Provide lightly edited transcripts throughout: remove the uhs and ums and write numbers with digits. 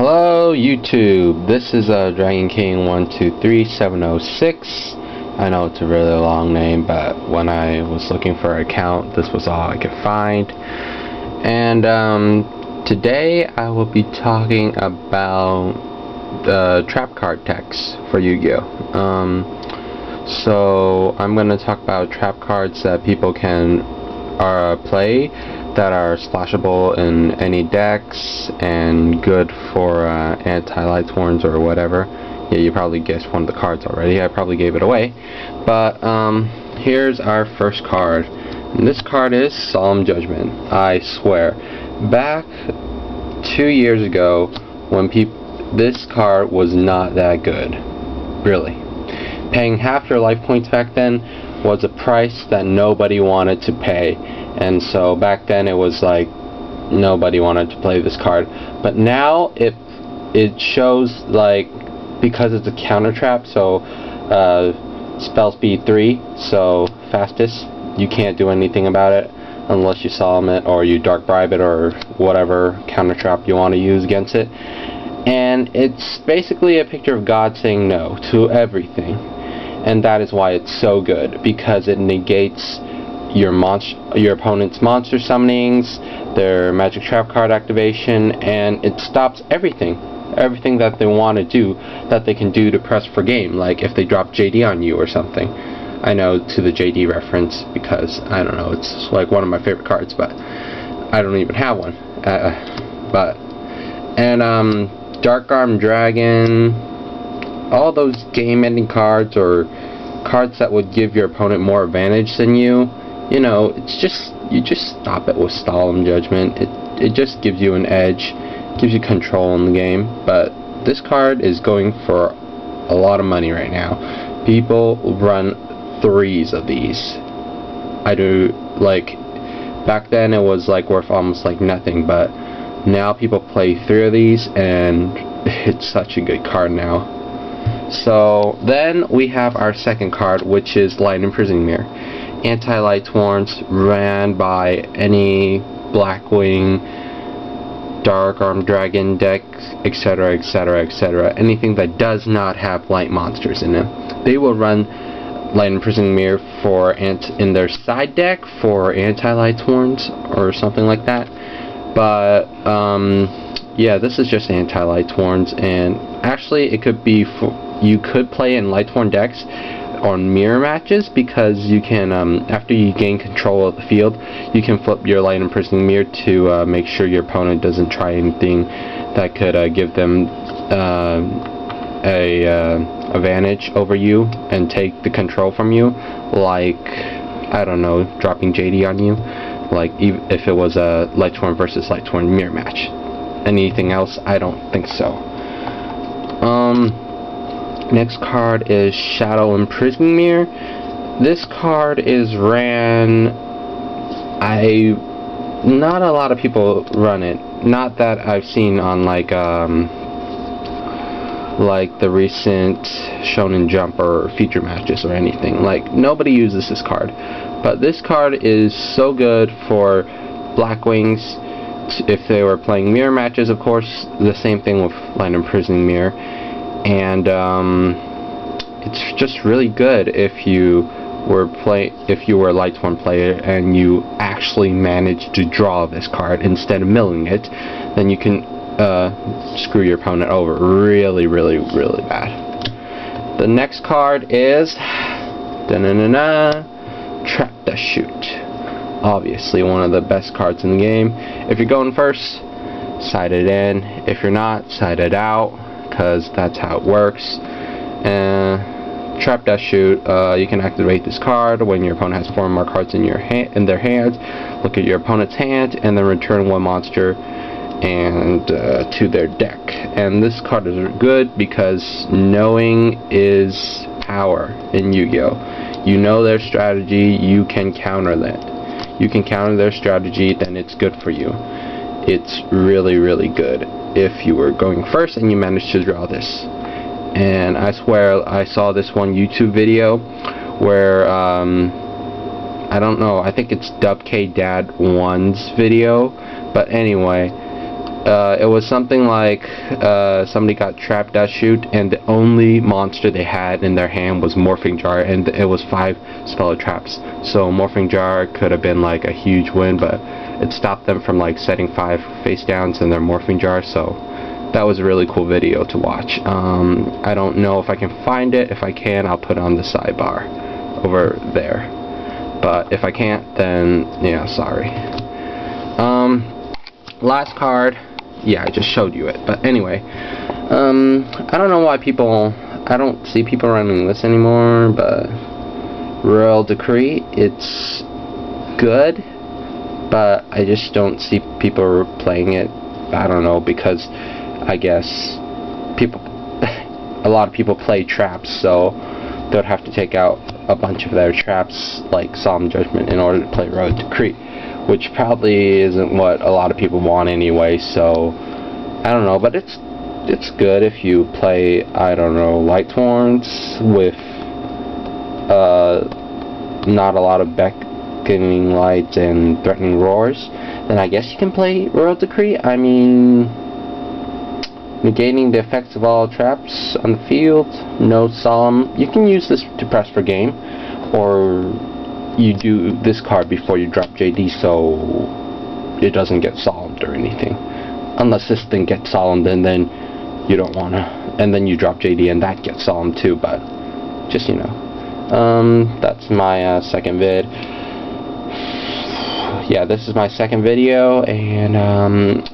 Hello YouTube, this is Dragon King 123706. I know it's a really long name, but when I was looking for an account, this was all I could find. And today I will be talking about the trap card decks for Yu-Gi-Oh! So I'm going to talk about trap cards that people can play that are splashable in any decks and good for anti-light horns or whatever. Yeah, you probably guessed one of the cards already. I probably gave it away. But here's our first card. And this card is Solemn Judgment. I swear, back 2 years ago, when this card was not that good. Really. Paying half your life points back then was a price that nobody wanted to pay. And so back then it was like nobody wanted to play this card. But now it shows, like, because it's a counter trap, so spell speed 3, so fastest, you can't do anything about it unless you solemn it or you dark bribe it or whatever counter trap you want to use against it. And it's basically a picture of God saying no to everything. And that is why it's so good, because it negates your opponent's monster summonings, their magic trap card activation, and it stops everything that they want to do, that they can do to press for game, like if they drop JD on you or something. I know to the JD reference because, I don't know, it's like one of my favorite cards, but I don't even have one. Dark Arm Dragon, all those game-ending cards or cards that would give your opponent more advantage than you. You know, it's just, you just stop it with Solemn Judgment. It just gives you an edge, gives you control in the game. But this card is going for a lot of money right now. People run 3s of these. I do, like, back then it was like worth almost like nothing, but now people play 3 of these and it's such a good card now. So then we have our second card, which is Light Imprisoning Mirror. Anti-light horns ran by any Blackwing, Dark Arm Dragon deck, etc., etc., etc. Anything that does not have light monsters in it, they will run Light Imprisoning Mirror in their side deck for anti-light horns or something like that. But yeah, this is just anti-light horns, and actually it could be you could play in light horn decks on mirror matches, because you can, after you gain control of the field, you can flip your Light Imprisoning Mirror to make sure your opponent doesn't try anything that could give them advantage over you and take the control from you, like, I don't know, dropping JD on you, like if it was a light horn versus light horn mirror match. Anything else? I don't think so. Next card is Shadow Imprisoning Mirror. This card is ran. Not a lot of people run it. Not that I've seen on like the recent Shonen Jump or feature matches or anything. Like, nobody uses this card. But this card is so good for Blackwings. If they were playing mirror matches, of course, the same thing with Light Imprisoning Mirror. And it's just really good if you were a light horn player and you actually managed to draw this card instead of milling it. Then you can screw your opponent over really, really, really bad. The next card is Trap the Shoot. Obviously one of the best cards in the game. If you're going first, side it in. If you're not, side it out, because that's how it works. Trap Dash Shoot, you can activate this card when your opponent has 4 more cards in their hands. Look at your opponent's hand and then return 1 monster and to their deck. And this card is good because knowing is power in Yu-Gi-Oh! You know their strategy, you can counter that. You can counter their strategy, then it's good for you. It's really, really good if you were going first and you managed to draw this. And I swear I saw this one YouTube video where I don't know, I think it's DubKDad1's video, but anyway, It was something like somebody got trapped at shoot, and the only monster they had in their hand was Morphing Jar, and it was 5 speller traps. So Morphing Jar could have been like a huge win, but it stopped them from like setting 5 face downs in their Morphing Jar. So that was a really cool video to watch. I don't know if I can find it. If I can, I'll put it on the sidebar over there. But if I can't, then yeah, sorry. Last card. Yeah, I just showed you it. But anyway, I don't know why I don't see people running this anymore, but Royal Decree, it's good, but I just don't see people playing it. I don't know, because I guess a lot of people play traps, so they would have to take out a bunch of their traps, like Solemn Judgment, in order to play Royal Decree, which probably isn't what a lot of people want anyway. So I don't know, but it's good if you play, I don't know, Light Horns with not a lot of beckoning lights and threatening roars. Then I guess you can play Royal Decree. I mean, negating the effects of all traps on the field, no solemn. You can use this to press for game, or you do this card before you drop JD so it doesn't get solemned or anything. Unless this thing gets solemned, and then you don't wanna, and then you drop JD and that gets solemned too. But just, you know, that's my second vid. Yeah, this is my second video, and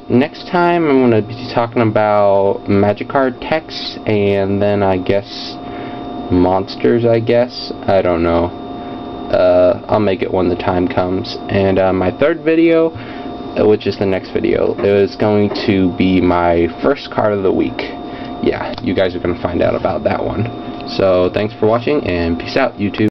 next time I'm going to be talking about magic card techs, and then I guess monsters, I guess. I don't know. I'll make it when the time comes. And my third video, which is the next video, is going to be my first card of the week. Yeah, you guys are going to find out about that one. So thanks for watching, and peace out, YouTube.